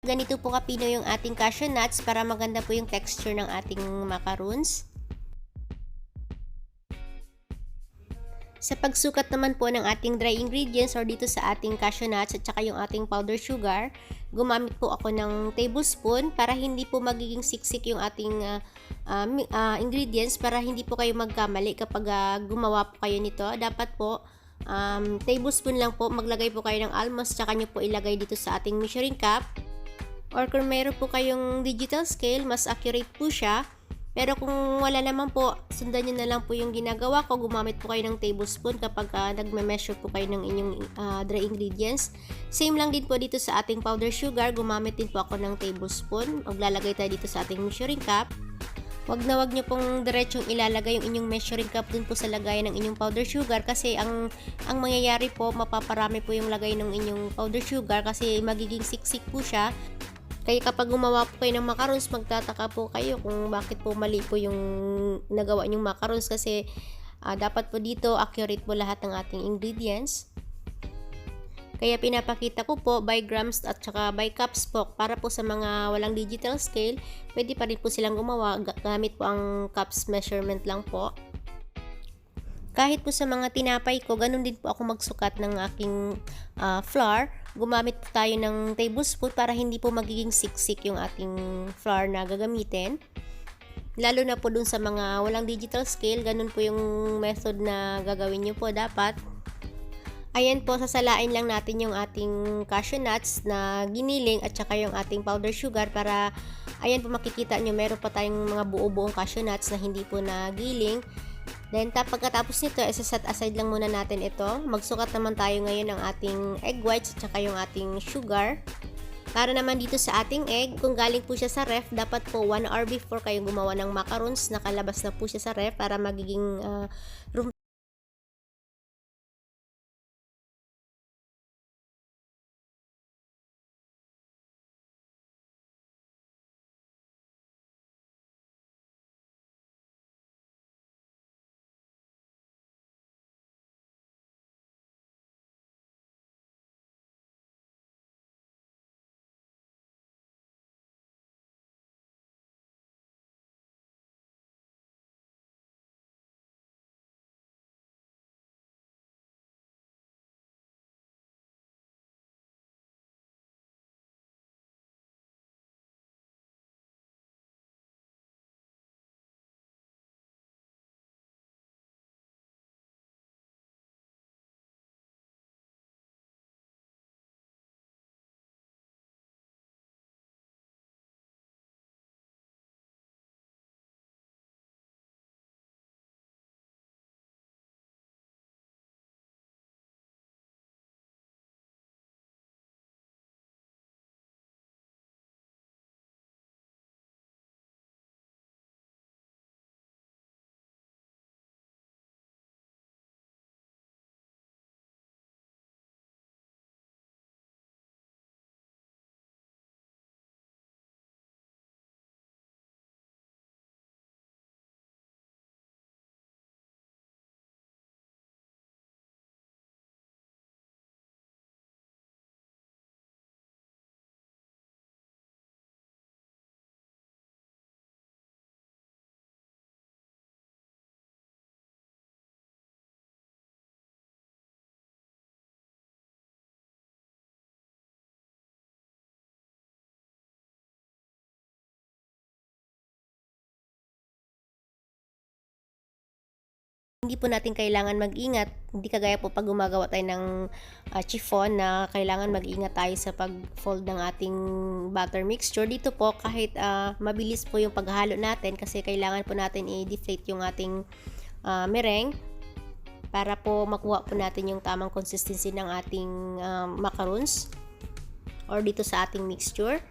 Ganito po kapino yung ating cashew nuts para maganda po yung texture ng ating macaroons. Sa pagsukat naman po ng ating dry ingredients or dito sa ating cashew nuts at saka yung ating powder sugar, gumamit po ako ng tablespoon para hindi po magiging siksik yung ating ingredients, para hindi po kayo magkamali kapag gumawa po kayo nito. Dapat po tablespoon lang po, maglagay po kayo ng almost, tsaka nyo po ilagay dito sa ating measuring cup. Or kung mayroon po kayong digital scale, mas accurate po siya. Pero kung wala naman po, sundan nyo na lang po yung ginagawa ko. Gumamit po kayo ng tablespoon kapag nagme-measure po kayo ng inyong dry ingredients. Same lang din po dito sa ating powder sugar. Gumamit din po ako ng tablespoon. Maglalagay tayo dito sa ating measuring cup. Wag nyo pong diretsong ilalagay yung inyong measuring cup dun po sa lagayan ng inyong powder sugar, kasi ang mangyayari po, mapaparami po yung lagay ng inyong powder sugar kasi magiging siksik po siya. Kaya kapag gumawa po kayo ng macarons, magtataka po kayo kung bakit po mali po yung nagawa nyong macarons, kasi dapat po dito accurate po lahat ng ating ingredients. Kaya pinapakita ko po by grams at saka by cups po, para po sa mga walang digital scale, pwede pa rin po silang gumawa gamit po ang cups measurement lang po. Kahit po sa mga tinapay ko, ganun din po ako magsukat ng aking flour. Gumamit po tayo ng tablespoon para hindi po magiging siksik yung ating flour na gagamitin. Lalo na po dun sa mga walang digital scale, ganun po yung method na gagawin nyo po dapat. Ayan po, sasalain lang natin yung ating cashew nuts na giniling at saka yung ating powder sugar, para ayan po makikita nyo, meron pa tayong mga buo-buong cashew nuts na hindi po nagiling. Then pagkatapos nito, isa-set aside lang muna natin ito. Magsukat naman tayo ngayon ng ating egg whites at saka yung ating sugar. Para naman dito sa ating egg, kung galing po siya sa ref, dapat po 1 hour before kayong gumawa ng macarons, nakalabas na po siya sa ref para magiging room. Hindi po natin kailangan mag-ingat, hindi kagaya po pag gumagawa tayo ng chiffon na kailangan mag-ingat tayo sa pag-fold ng ating butter mixture. Dito po kahit mabilis po yung paghalo natin, kasi kailangan po natin i-deflate yung ating meringue para po makuha po natin yung tamang consistency ng ating macarons or dito sa ating mixture.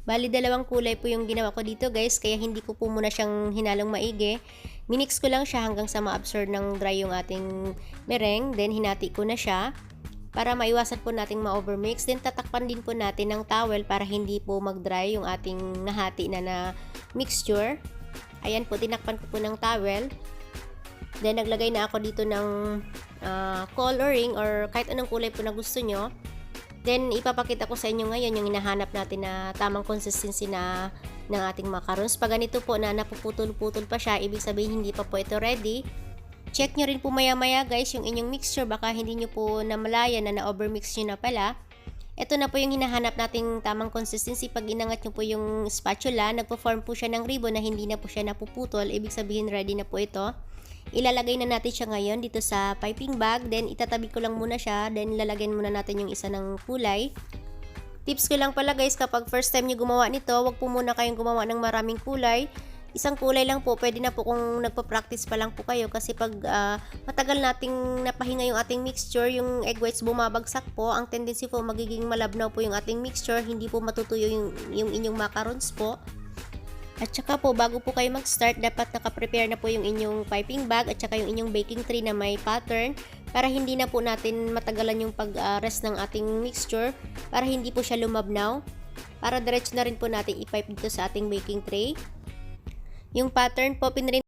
Bali, dalawang kulay po yung ginawa ko dito guys, kaya hindi ko po muna siyang hinalong maigi. Minix ko lang siya hanggang sa ma-absorb ng dry yung ating meringue. Then hinati ko na siya para maiwasan po nating ma-overmix. Then tatakpan din po natin ng towel para hindi po mag-dry yung ating nahati na mixture. Ayan po, tinakpan ko po ng towel. Then naglagay na ako dito ng coloring or kahit anong kulay po na gusto nyo. Then, ipapakita ko sa inyo ngayon yung hinahanap natin na tamang consistency na ng ating macarons. Pag ganito po na napuputol-putol pa siya, ibig sabihin hindi pa po ito ready. Check nyo rin po maya-maya guys yung inyong mixture, baka hindi nyo po namalayan na na-overmix nyo na pala. Ito na po yung hinahanap nating tamang consistency. Pag inangat nyo po yung spatula, nagpo-form po siya ng ribbon na hindi na po siya napuputol. Ibig sabihin ready na po ito. Ilalagay na natin siya ngayon dito sa piping bag. Then itatabi ko lang muna siya. Then lalagyan muna natin yung isa ng kulay. Tips ko lang pala guys, kapag first time nyo gumawa nito, wag po muna kayong gumawa ng maraming kulay. Isang kulay lang po, pwede na po kung nagpa-practice pa lang po kayo kasi pag matagal nating napahinga yung ating mixture, yung egg whites bumabagsak po, ang tendency po magiging malabnaw po yung ating mixture, hindi po matutuyo yung inyong macarons po. At saka po, bago po kayo mag-start, dapat naka-prepare na po yung inyong piping bag at saka yung inyong baking tray na may pattern para hindi na po natin matagalan yung pag-rest ng ating mixture, para hindi po siya lumabnaw. Para diretso na rin po natin i-pipe dito sa ating baking tray. Yung pattern po, pinrin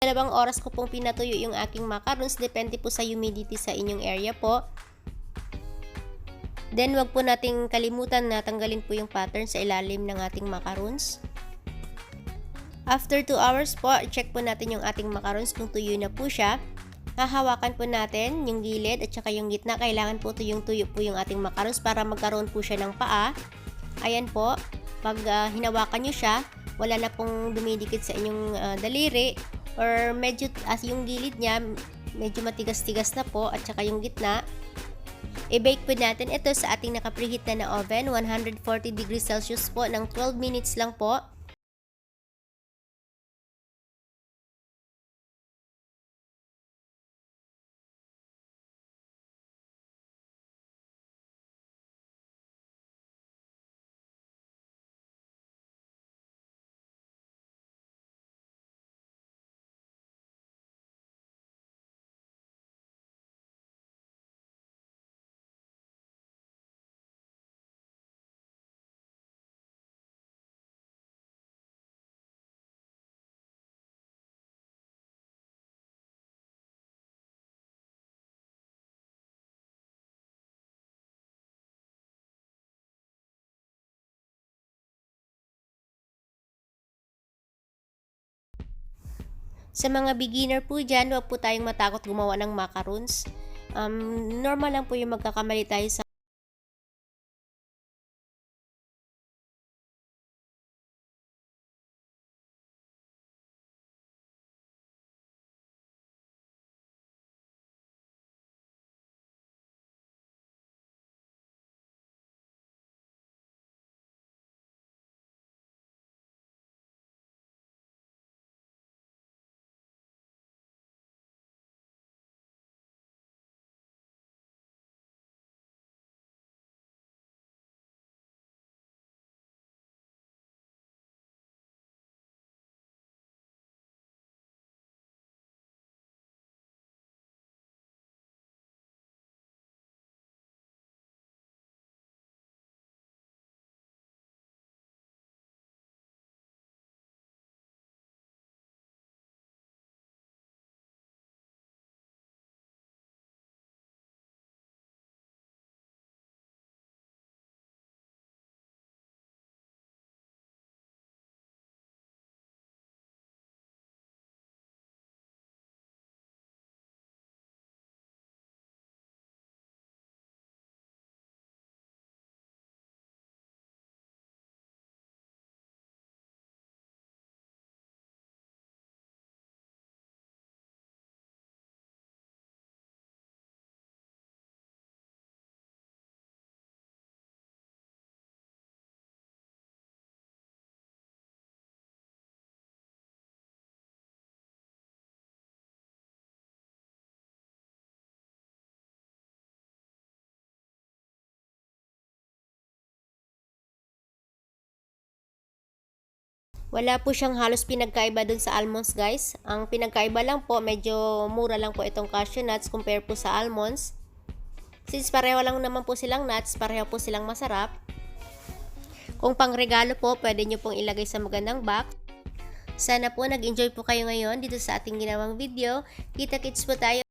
dalawang oras ko pong pinatuyo yung aking macarons, depende po sa humidity sa inyong area po. Then, wag po nating kalimutan na tanggalin po yung pattern sa ilalim ng ating macarons. After 2 hours po, check po natin yung ating macarons kung tuyo na po siya. Hahawakan po natin yung gilid at saka yung gitna. Kailangan po tuyong-tuyo po yung ating macarons para magkaroon po siya ng paa. Ayan po, pag hinawakan nyo siya, wala na pong dumidikit sa inyong daliri, or medyo yung gilid niya medyo matigas-tigas na po at saka yung gitna. I-bake po natin ito sa ating naka-preheat na oven, 140 degrees Celsius po ng 12 minutes lang po. Sa mga beginner po dyan, huwag po tayong matakot gumawa ng macarons. Normal lang po yung magkakamali tayo sa Wala po siyang halos pinagkaiba dun sa almonds guys. Ang pinagkaiba lang po, medyo mura lang po itong cashew nuts compare po sa almonds. Since pareho lang naman po silang nuts, pareho po silang masarap. Kung pang regalo po, pwede nyo pong ilagay sa magandang box. Sana po nag-enjoy po kayo ngayon dito sa ating ginawang video. Kita-kits po tayo